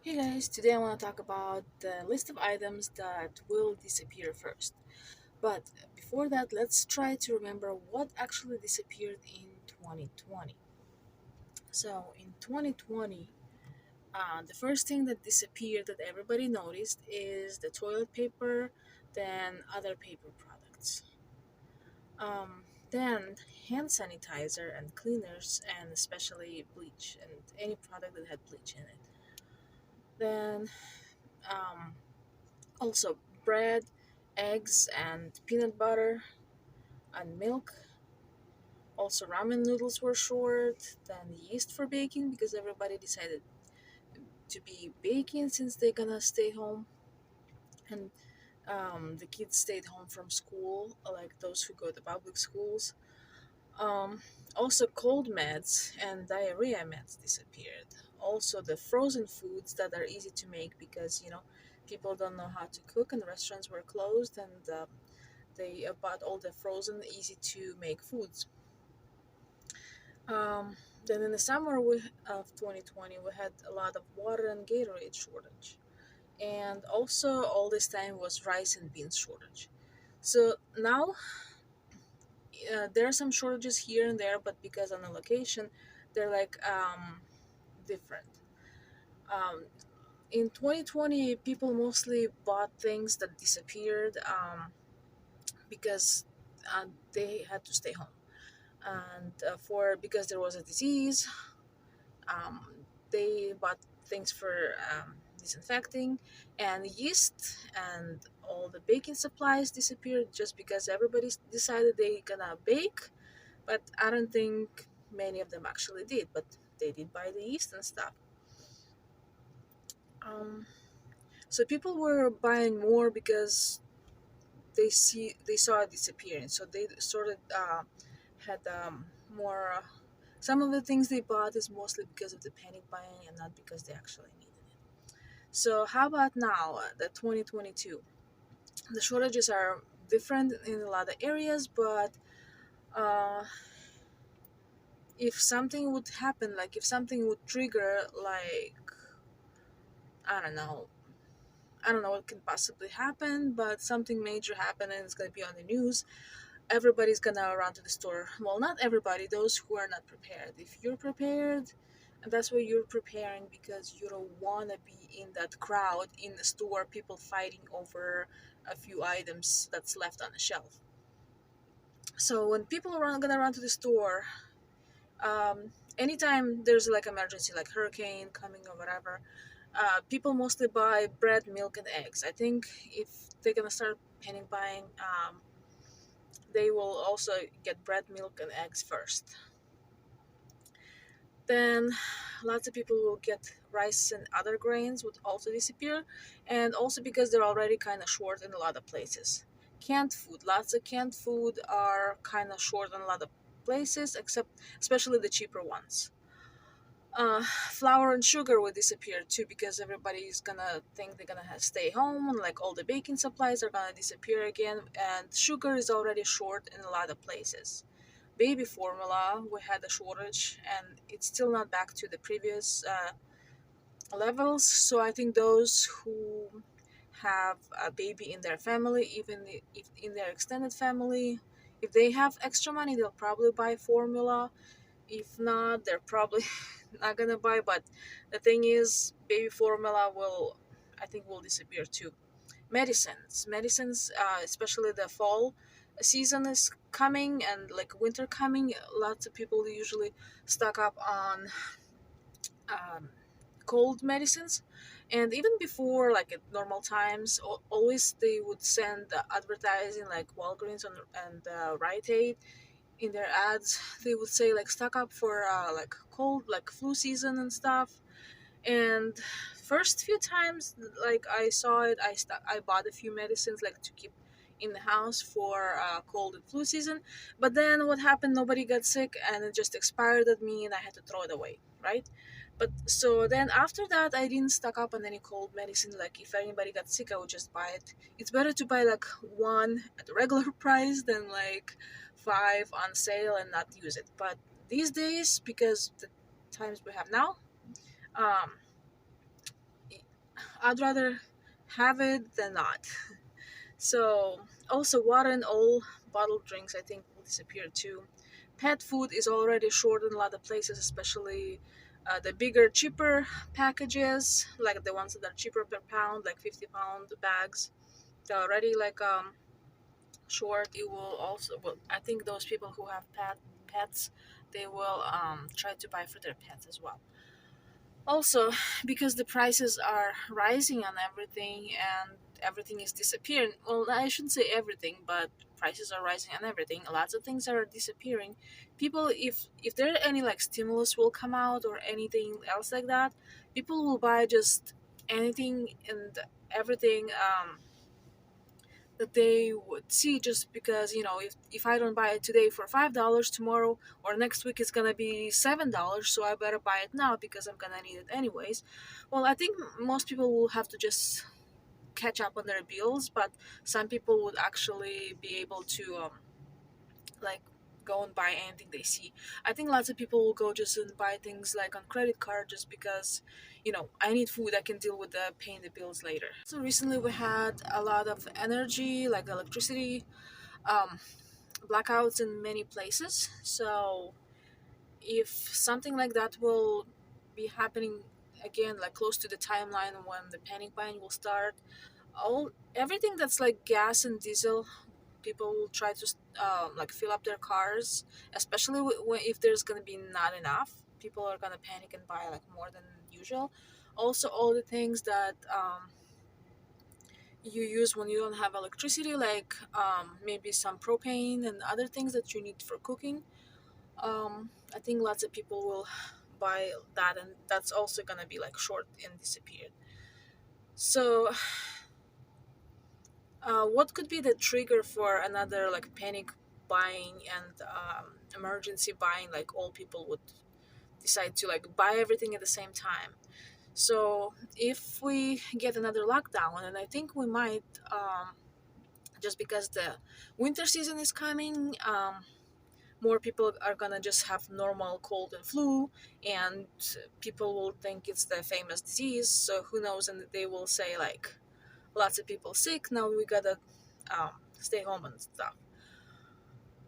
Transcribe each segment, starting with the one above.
Hey guys, today I want to talk about the list of items that will disappear first. But before that, let's try to remember what actually disappeared in 2020. So, in 2020, the first thing that disappeared that everybody noticed is the toilet paper, then other paper products. Then hand sanitizer and cleaners, and especially bleach and any product that had bleach in it. Then, um, also bread, eggs, and peanut butter and milk. Also, ramen noodles were short. Then yeast for baking because everybody decided to be baking since they're gonna stay home. And the kids stayed home from school, like those who go to public schools. Um, Also, cold meds and diarrhea meds disappeared. Also, the frozen foods that are easy to make because people don't know how to cook and restaurants were closed, and they bought all the frozen, easy to make foods. Um, then in the summer of 2020, we had a lot of water and Gatorade shortage, and also all this time was rice and beans shortage. So now there are some shortages here and there, but because on the location, they're like different. Um, in 2020, people mostly bought things that disappeared because they had to stay home, and for because there was a disease, um, they bought things for disinfecting, and yeast and all the baking supplies disappeared just because everybody decided they gonna bake. But I don't think many of them actually did, but they did buy the yeast and stuff. um, so people were buying more because they saw it disappearing, so they sort of had more some of the things they bought is mostly because of the panic buying and not because they actually needed it. So how about now, the 2022? The shortages are different in a lot of areas, but uh, if something would happen, like if something would trigger, like I don't know, I don't know what can possibly happen, but something major happened and it's going to be on the news. Everybody's gonna run to the store. Well, not everybody, those who are not prepared. If you're prepared, and that's why you're preparing, because you don't want to be in that crowd in the store, people fighting over a few items that's left on the shelf. So when people are gonna run to the store, anytime there's like emergency, like hurricane coming or whatever, people mostly buy bread, milk, and eggs. I think if they're gonna start panic buying, they will also get bread, milk, and eggs first. Then lots of people will get rice and other grains would also disappear, and also because they're already kind of short in a lot of places. Canned food, lots of canned food are kind of short in a lot of places, except especially the cheaper ones. Flour and sugar will disappear too because everybody's gonna think they're gonna stay home, and like all the baking supplies are gonna disappear again, and sugar is already short in a lot of places. Baby formula, we had a shortage, and it's still not back to the previous levels. So I think those who have a baby in their family, even if in their extended family, if they have extra money, they'll probably buy formula. If not, they're probably not gonna buy. But the thing is, baby formula will, I think, will disappear too. Medicines, especially the fall season is coming, and like winter coming, lots of people usually stock up on um, cold medicines. And even before, like at normal times, always they would send advertising like Walgreens and Rite Aid in their ads. They would say like stock up for like cold, like flu season and stuff. And first few times like I saw it, I bought a few medicines like to keep in the house for cold and flu season. But then what happened, nobody got sick and it just expired at me and I had to throw it away, right? But so then after that I didn't stock up on any cold medicine. Like if anybody got sick, I would just buy it. It's better to buy like one at the regular price than like five on sale and not use it. But these days, because the times we have now, um, I'd rather have it than not. So also water and all bottled drinks I think will disappear too. Pet food is already short in a lot of places, especially the bigger, cheaper packages, like the ones that are cheaper per pound, like 50-pound bags. They're already like short. It will also, well, I think those people who have pets, they will try to buy for their pets as well. Also, because the prices are rising on everything and everything is disappearing. Well, I shouldn't say everything, but prices are rising on everything. Lots of things are disappearing. People, if there are any like stimulus will come out or anything else like that, people will buy just anything and everything. That they would see, just because if I don't buy it today for $5, tomorrow or next week it's gonna be $7, so I better buy it now because I'm gonna need it anyways. Well, I think most people will have to just catch up on their bills, but some people would actually be able to like go and buy anything they see. I think lots of people will go just and buy things like on credit card just because I need food, I can deal with the paying the bills later. So recently we had a lot of energy, like electricity um, blackouts in many places. So if something like that will be happening again, like close to the timeline when the panic buying will start, all everything that's like gas and diesel, people will try to like fill up their cars, especially if there's gonna be not enough. People are gonna panic and buy like more than usual. Also, all the things that you use when you don't have electricity, like maybe some propane and other things that you need for cooking. I think lots of people will buy that, and that's also gonna be like short and disappeared. So what could be the trigger for another like panic buying and emergency buying, like all people would decide to like buy everything at the same time? So if we get another lockdown, and I think we might, just because the winter season is coming, more people are gonna just have normal cold and flu, and people will think it's the famous disease. So who knows, and they will say like lots of people sick now, we gotta stay home and stuff.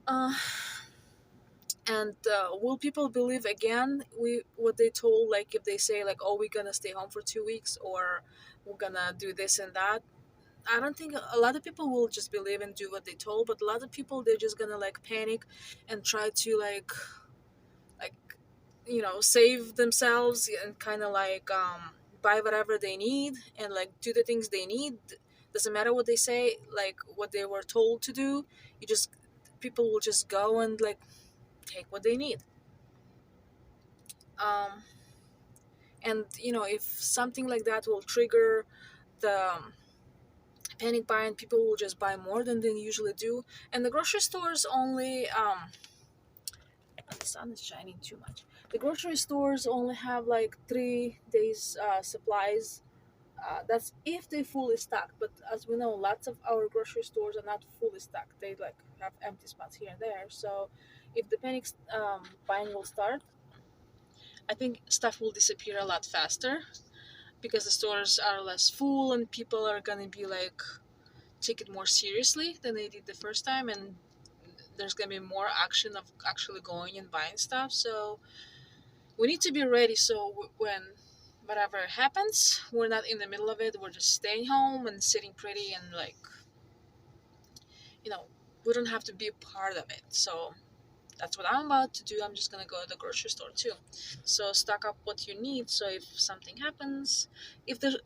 uh, and will people believe again we what they told, like if they say like, oh, we're gonna stay home for 2 weeks, or we're gonna do this and that? I don't think a lot of people will just believe and do what they told, but a lot of people, they're just gonna like panic and try to like save themselves and kind of like buy whatever they need and like do the things they need. Doesn't matter what they say, like what they were told to do. You just People will just go and like take what they need. um and if something like that will trigger the panic buying, people will just buy more than they usually do. And the grocery stores only the sun is shining too much. The grocery stores only have like 3 days supplies. That's if they fully stocked, but as we know, lots of our grocery stores are not fully stocked. They like have empty spots here and there. So if the panic buying will start, I think stuff will disappear a lot faster because the stores are less full and people are gonna be like take it more seriously than they did the first time, and there's gonna be more action of actually going and buying stuff. So we need to be ready. So when whatever happens, we're not in the middle of it. We're just staying home and sitting pretty, and like you know we don't have to be a part of it. So that's what I'm about to do. I'm just gonna go to the grocery store too. So stock up what you need. So if something happens, if the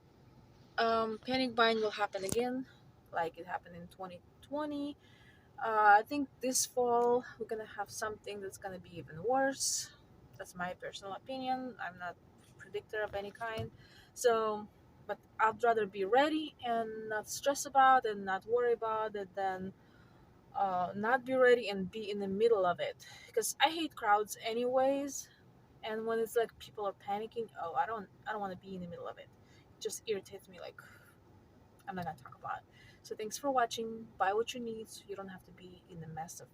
panic buying will happen again, like it happened in 2020, I think this fall we're gonna have something that's gonna be even worse. That's my personal opinion. I'm not a predictor of any kind. So, but I'd rather be ready and not stress about and not worry about it than not be ready and be in the middle of it. Because I hate crowds anyways, and when it's like people are panicking, oh, I don't want to be in the middle of it. It just irritates me. Like I'm not gonna talk about it. So thanks for watching. Buy what you need so you don't have to be in the mess of